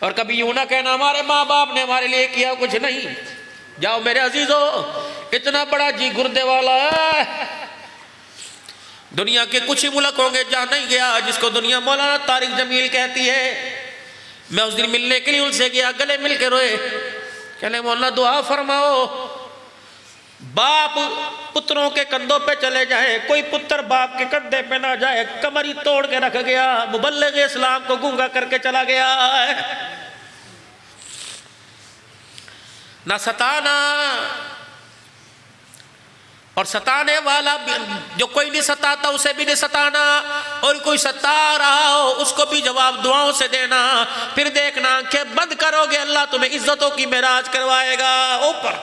اور کبھی یوں نہ کہنا ہمارے ماں باپ نے ہمارے لیے کیا کچھ نہیں. جاؤ میرے عزیزو، اتنا بڑا جی گردے والا ہے. دنیا کے کچھ ہی ملک ہوں گے جہاں نہیں گیا جس کو دنیا مولانا طارق جمیل کہتی ہے. میں اس دن ملنے کے لیے ان سے گیا، گلے مل کے روئے، کہنے مولانا دعا فرماؤ باپ پتروں کے کندھوں پہ چلے جائیں، کوئی پتر باپ کے کندھے پہ نہ جائے. کمر ہی توڑ کے رکھ گیا، مبلغ اسلام کو گونگا کر کے چلا گیا. نہ ستانا، اور ستانے والا جو کوئی نہیں ستاتا اسے بھی نہیں ستانا، اور کوئی ستا رہا ہو اس کو بھی جواب دعاؤں سے دینا. پھر دیکھنا کہ بند کرو گے اللہ تمہیں عزتوں کی معراج کروائے گا اوپر.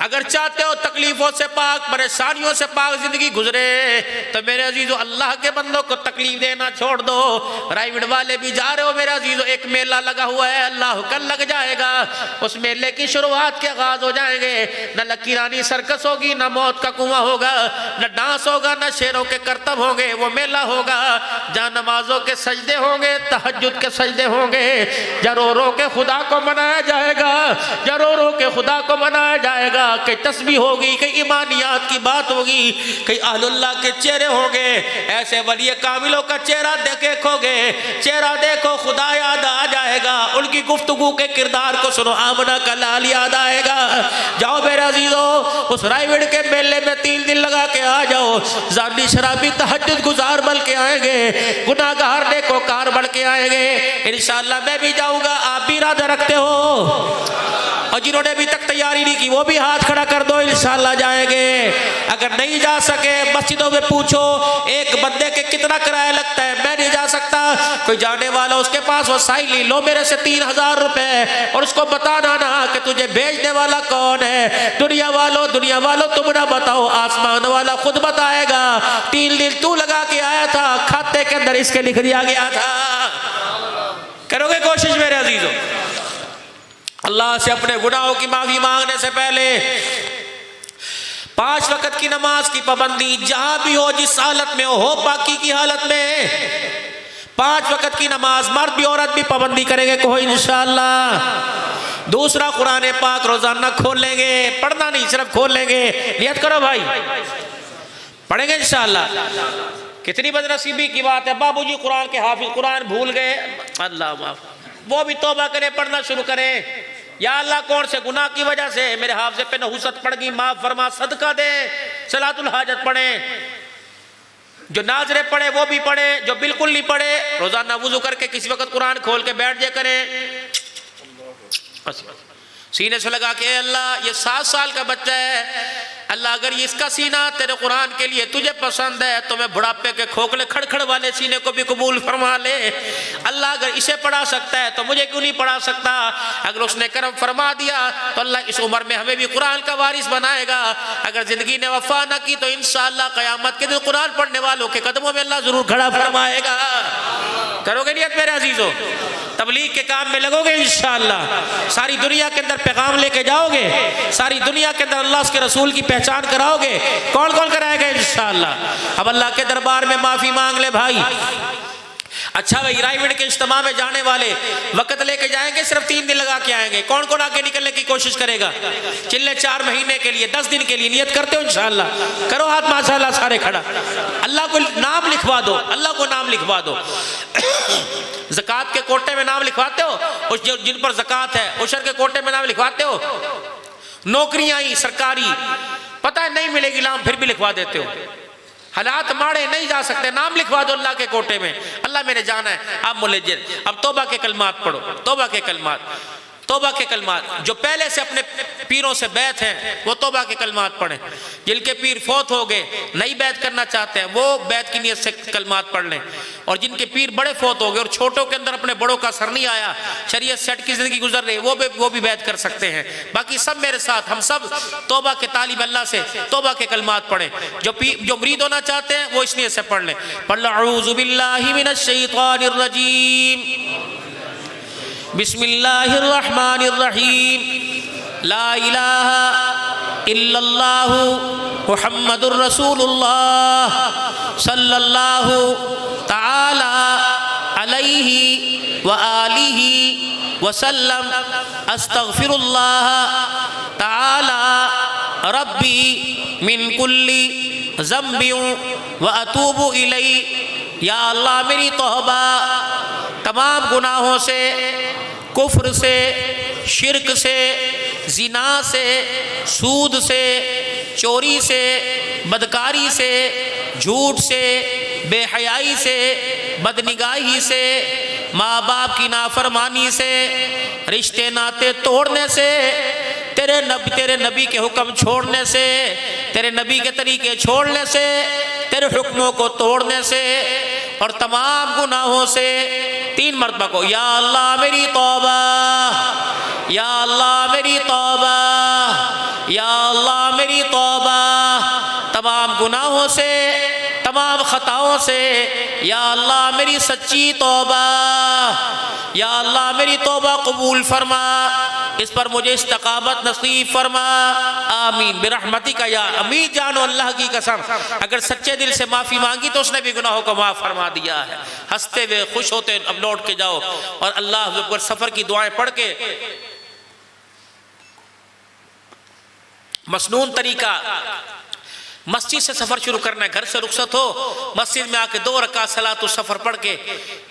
اگر چاہتے ہو تکلیفوں سے پاک، پریشانیوں سے پاک زندگی گزرے، تو میرے عزیزو اللہ کے بندوں کو تکلیف دینا چھوڑ دو. رائیوڈ والے بھی جا رہے ہو میرے عزیزو، ایک میلہ لگا ہوا ہے، اللہ کل لگ جائے گا. اس میلے کی شروعات کے آغاز ہو جائیں گے. نہ لکی رانی سرکس ہوگی، نہ موت کا کنواں ہوگا، نہ ڈانس ہوگا، نہ شیروں کے کرتب ہوں گے. وہ میلہ ہوگا جہاں نمازوں کے سجدے ہوں گے، تہجد کے سجدے ہوں گے. رو رو کے خدا کو منایا جائے گا، رو رو کے خدا کو منایا جائے گا. کئی تسبیح ہوگی، کئی ایمانیات کی بات ہوگی، کئی اہل اللہ کے چہرے ہوں گے. ایسے ولی کاملوں کا چہرہ دیکھو گے، چہرہ دیکھو خدا یاد آ جائے گا. ان کی گفتگو کے کردار کو سنو، آمنہ کا لال یاد آئے گا. جاؤ میرے عزیزو اس رائیوڈ کے میلے میں 3 دن لگا کے آ جاؤ. زانی شرابی تہجد گزار بل کے آئیں گے، گناہگار نیکوکار بڑھ کے آئیں گے. انشاءاللہ میں بھی جاؤں گا، آپ بھی ارادہ رکھتے ہو؟ اور جنہوں نے ابھی تک تیاری نہیں کی وہ بھی ہاتھ کھڑا کر دو، انشاءاللہ جائیں گے. اگر نہیں جا سکے مسجدوں میں پوچھو ایک بندے کے کتنا کرایہ لگتا ہے، میں نہیں جا سکتا. کوئی جانے والا اس کے پاس وسائل نہیں، لو میرے سے 3000 روپے، اور اس کو بتانا نا کہ تجھے بھیجنے والا کون ہے. دنیا والوں تم نہ بتاؤ، آسمان والا خود بتائے گا. 3 دن تو لگا کے آیا تھا، کھاتے کے اندر اس کے لکھ دیا گیا تھا. کرو گے کوشش میرے عزیزو؟ اللہ سے اپنے گناہوں کی معافی مانگنے سے پہلے 5 وقت کی نماز کی پابندی، جہاں بھی ہو جس حالت میں ہو پاکی کی حالت میں 5 وقت کی نماز مرد بھی عورت بھی پابندی کریں گے کوئی انشاءاللہ. دوسرا قرآن پاک روزانہ کھول لیں گے، پڑھنا نہیں صرف کھول لیں گے. نیت کرو بھائی، پڑھیں گے انشاءاللہ. کتنی بدنصیبی کی بات ہے، بابو جی قرآن کے حافظ قرآن بھول گئے، اللہ معاف، وہ بھی توبہ کریں، پڑھنا شروع کریں. یا اللہ کون سے گناہ کی وجہ سے میرے حافظے پہ نحوست پڑ گئی، معاف فرما، صدقہ دے. صلاۃ الحاجت پڑھیں، جو ناظرے پڑھے وہ بھی پڑھے، جو بالکل نہیں پڑھے روزانہ وضو کر کے کسی وقت قرآن کھول کے بیٹھ جائے کریں. سینے سے لگا کہ اے اللہ یہ 7 سال کا بچہ ہے، اللہ اگر اس کا سینہ تیرے قرآن کے لیے تجھے پسند ہے تو میں بڑھاپے کے کھوکھلے کھڑکھڑ والے سینے کو بھی قبول فرما لے. اللہ اگر اسے پڑھا سکتا ہے تو مجھے کیوں نہیں پڑھا سکتا. اگر اس نے کرم فرما دیا تو اللہ اس عمر میں ہمیں بھی قرآن کا وارث بنائے گا. اگر زندگی نے وفا نہ کی تو انشاءاللہ قیامت کے دن قرآن پڑھنے والوں کے قدموں میں اللہ ضرور کھڑا فرمائے گا. کرو گے نیت میرے عزیزو؟ تبلیغ کے کام میں لگو گے انشاءاللہ؟ ساری دنیا کے اندر پیغام لے کے جاؤ گے؟ ساری دنیا کے اندر اللہ اس کے رسول کی پہچان کراؤ گے؟ کون کون کرائے گا انشاءاللہ؟ اب اللہ کے دربار میں معافی مانگ لے بھائی. اچھا بھائی، رائیوڈ کے اجتماع میں جانے والے وقت لے کے جائیں گے، صرف 3 دن لگا کے آئیں گے. کون کون آگے نکلنے کی کوشش کرے گا؟ چلے 4 مہینے کے لیے 10 دن کے لیے نیت کرتے ہو انشاءاللہ؟ کرو ہاتھ ماشاءاللہ سارے کھڑا. اللہ کو نام لکھوا دو، اللہ کو نام لکھوا دو. زکوٰۃ کے کوٹے میں نام لکھواتے ہو؟ جن پر زکوٰۃ ہے عشر کے کوٹے میں نام لکھواتے ہو؟ نوکریاں ہی سرکاری پتہ ہے نہیں ملے گی نام پھر بھی لکھوا دیتے ہو. حالات ماڑے نہیں جا سکتے، نام لکھوا دو اللہ کے کوٹے میں. اللہ میرے جانا ہے آپ ملجر. اب توبہ کے کلمات پڑھو، توبہ کے کلمات، توبہ کے کلمات. جو پہلے سے اپنے پیروں سے بیعت ہیں وہ توبہ کے کلمات پڑھیں. جن کے پیر فوت ہو گئے نئی بیعت کرنا چاہتے ہیں وہ بیعت کی نیت سے کلمات پڑھ لیں. اور جن کے پیر بڑے فوت ہو گئے اور چھوٹوں کے اندر اپنے بڑوں کا اثر نہیں آیا، شریعت سیٹ کی زندگی گزر رہی، وہ بھی بیعت کر سکتے ہیں. باقی سب میرے ساتھ، ہم سب توبہ کے طالب اللہ سے توبہ کے کلمات پڑھیں. جو مرید ہونا چاہتے ہیں وہ اس نیت سے پڑھ لیں. پڑھ لو اعوذ باللہ من الشیطان الرجیم، بسم اللہ الرحمن الرحیم، لا الہ الا اللہ محمد الرسول اللہ صلی اللہ تعالی علیہ وآلہ وسلم استغفر اللہ تعالی ربی من کل ذنب واتوب الیہ. یا اللہ میری توبہ تمام گناہوں سے، کفر سے، شرک سے، زنا سے، سود سے، چوری سے، بدکاری سے، جھوٹ سے، بے حیائی سے، بدنگاہی سے، ماں باپ کی نافرمانی سے، رشتے ناتے توڑنے سے، تیرے نبی کے حکم چھوڑنے سے، تیرے نبی کے طریقے چھوڑنے سے، تیرے حکموں کو توڑنے سے، اور تمام گناہوں سے. 3 مرتبہ کو یا اللہ میری توبہ، یا اللہ میری توبہ، یا اللہ میری توبہ تمام گناہوں سے، تمام خطاؤں سے. یا اللہ میری سچی توبہ، یا اللہ میری توبہ قبول فرما، اس پر مجھے استقامت نصیب فرما. آمین برحمتک یا امین. جانو اللہ کی قسم اگر سچے دل سے معافی مانگی تو اس نے بھی گناہوں کو معاف فرما دیا ہے. ہنستے ہوئے خوش ہوتے اب لوٹ کے جاؤ اور اللہ اکبر سفر کی دعائیں پڑھ کے مسنون طریقہ مسجد سے سفر شروع کرنا ہے. گھر سے رخصت ہو مسجد میں آ کے 2 رکعت صلاۃ السفر پڑھ کے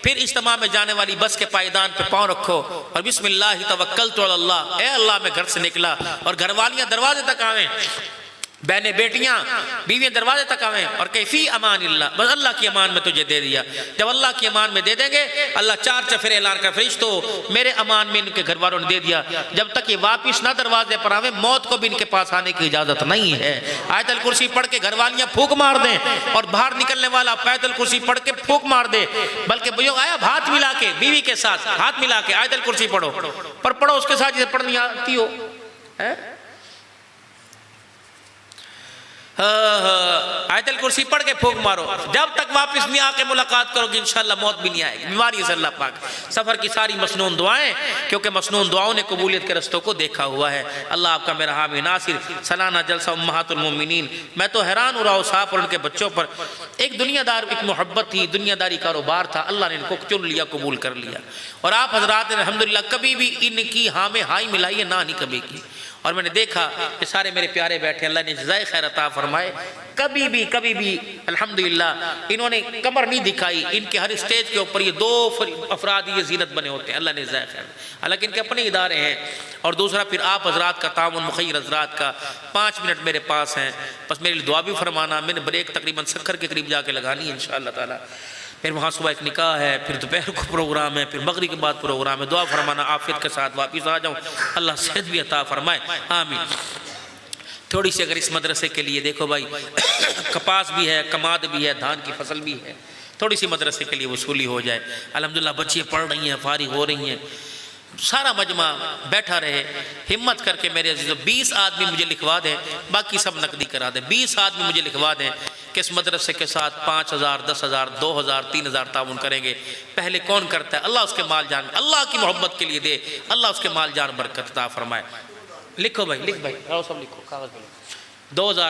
پھر اجتماع میں جانے والی بس کے پائیدان پہ پاؤں رکھو اور بسم اللہ توکلت علی اللہ. اے اللہ میں گھر سے نکلا، اور گھر والیاں دروازے تک آویں، بہنیں بیٹیاں بیویاں دروازے تک آویں اور کہ فی امان اللہ، بس اللہ کی امان میں تجھے دے دیا. جب اللہ کی امان میں دے دیں گے اللہ 4 چفیرے اعلان کر فرشتو میرے امان میں ان کے گھر والوں نے دے دیا. جب تک یہ واپس نہ دروازے پر آویں موت کو بھی ان کے پاس آنے کی اجازت نہیں ہے. آیت الکرسی پڑھ کے گھر والیاں پھونک مار دیں اور باہر نکلنے والا آیت الکرسی پڑھ کے پھونک مار دے. بلکہ بھائیو آیا ہاتھ ملا کے بیوی کے ساتھ ہاتھ ملا کے آیت الکرسی پڑھو، پر پڑھو اس کے ساتھ جسے پڑھنی آتی ہو. آیت الکرسی پڑھ کے پھونک مارو. جب تک واپس نہیں آ کے ملاقات کرو گی انشاءاللہ موت بھی نہیں آئے گی. بیماری سے اللہ پاک. سفر کی ساری مسنون دعائیں، کیونکہ مسنون دعاؤں نے قبولیت کے رستوں کو دیکھا ہوا ہے. اللہ آپ کا میرا حامی ناصر. سالانہ جلسہ امہات المومنین، میں تو حیران ہو رہا ہوں صاحب اور ان کے بچوں پر. ایک دنیا دار ایک محبت تھی، دنیا داری کاروبار تھا، اللہ نے ان کو چن لیا، قبول کر لیا. اور آپ حضرات نے الحمدللہ کبھی بھی ان کی ہاں میں ہائی ملائی ہے نہ نہیں کبھی کی. اور میں نے دیکھا کہ سارے میرے پیارے بیٹھے، اللہ نے جزائے خیر عطا فرمائے. کبھی بھی الحمدللہ انہوں نے کمر نہیں دکھائی. ان کے ہر اسٹیج کے اوپر یہ 2 افراد یہ زینت بنے ہوتے ہیں، اللہ نے جزائے خیر. حالانکہ ان کے اپنے ادارے ہیں. اور دوسرا پھر آپ حضرات کا تعاون، مخیر حضرات کا 5 منٹ میرے پاس ہیں، بس میرے لیے دعا بھی فرمانا. میں نے بریک تقریباً سکر کے قریب جا کے لگانی ہے انشاءاللہ تعالی. پھر وہاں صبح ایک نکاح ہے، پھر دوپہر کو پروگرام ہے، پھر مغرب کے بعد پروگرام ہے. دعا فرمانا عافیت کے ساتھ واپس آ جاؤں، اللہ صحت بھی عطا فرمائے. آمین. تھوڑی سی اگر اس مدرسے کے لیے دیکھو بھائی کپاس بھی ہے، کماد بھی ہے، دھان کی فصل بھی ہے، تھوڑی سی مدرسے کے لیے وصولی ہو جائے. الحمدللہ بچیاں پڑھ رہی ہیں، فارغ ہو رہی ہیں، سارا مجمع بیٹھا رہے. ہمت کر کے میرے عزیزو 20 آدمی مجھے لکھوا دیں، باقی سب نقدی کرا دیں. 20 آدمی مجھے لکھوا دیں کہ اس مدرسے کے ساتھ 5000 10,000 2000 3000 تعاون کریں گے. پہلے کون کرتا ہے؟ اللہ اس کے مال جان اللہ کی محبت کے لیے دے، اللہ اس کے مال جان برکت عطا فرمائے. لکھو بھائی، لکھ بھائی، سب لکھو کاغذ پہ. 2000